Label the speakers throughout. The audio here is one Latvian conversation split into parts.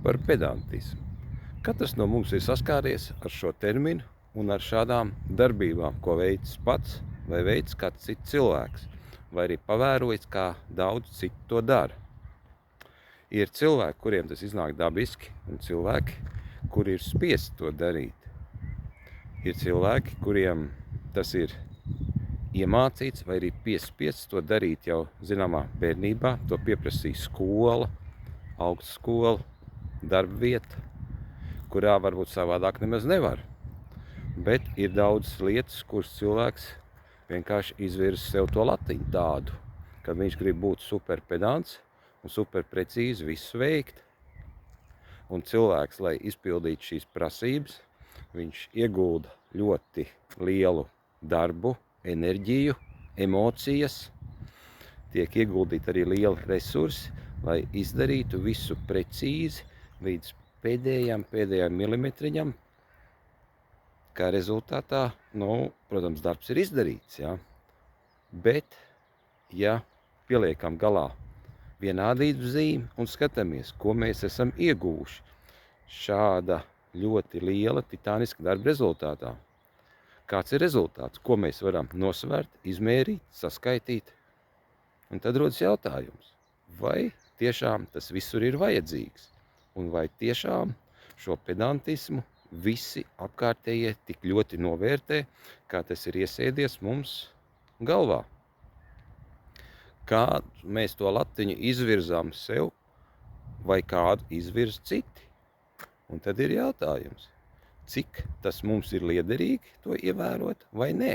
Speaker 1: superpedantismu. Katrs no mums ir saskāries ar šo terminu un ar šādām darbībām, ko veids pats vai veids kāds cits cilvēks, vai arī pavērojis, kā daudz citu to dara. Ir cilvēki, kuriem tas iznāk dabiski, un cilvēki, kuri ir spiesti to darīt. Ir cilvēki, kuriem tas ir iemācīts vai arī piespiests to darīt jau zināmā bērnībā. To pieprasīja skola, augstskola, darba vieta, kurā varbūt savādāk nemaz nevar. Bet ir daudzas lietas, kuras cilvēks vienkārši izvirza sev to latiņu tādu, kad viņš grib būt superpedants un superprecīzi visu veikt. Un cilvēks, lai izpildītu šīs prasības, viņš iegulda ļoti lielu darbu, enerģiju, emocijas, tiek ieguldīti arī lieli resursi, lai izdarītu visu precīzi līdz pēdējām milimetriņam, kā rezultātā, protams, darbs ir izdarīts, jā. Bet, ja pieliekam galā vienādības zīmi un skatāmies, ko mēs esam ieguvuši šāda ļoti liela titāniska darba rezultātā. Kāds ir rezultāts, ko mēs varam nosvērt, izmērīt, saskaitīt? Un tad rodas jautājums, vai tiešām tas visur ir vajadzīgs? Un vai tiešām šo pedantismu visi apkārtējie tik ļoti novērtē, kā tas ir iesēdies mums galvā? Kā mēs to latiņu izvirzām sev, vai kādu izvirz citi? Un tad ir jautājums, cik tas mums ir liederīgi to ievērot vai nē?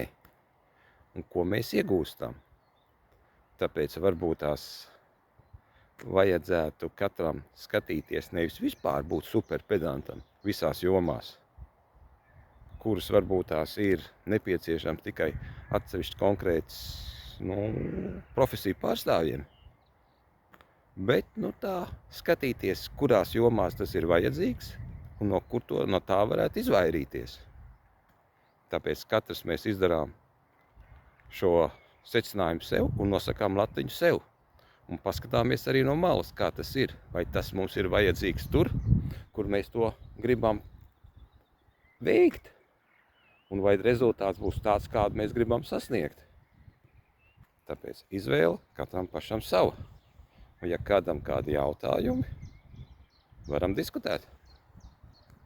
Speaker 1: Un ko mēs iegūstam? Tāpēc varbūt tās vajadzētu katram skatīties nevis vispār būt superpedantam visās jomās, kuras varbūt tās ir nepieciešams tikai atsevišķi konkrētas profesiju pārstāvjiem, bet tā skatīties, kurās jomās tas ir vajadzīgs un no tā varētu izvairīties. Tāpēc katrs mēs izdarām šo secinājumu sev un nosakām latiņu sev. Un paskatāmies arī no malas, kā tas ir. Vai tas mums ir vajadzīgs tur, kur mēs to gribam veikt? Un vai rezultāts būs tāds, kādu mēs gribam sasniegt? Tāpēc izvēle katram pašam sava. Un ja kādam kādi jautājumi, varam diskutēt.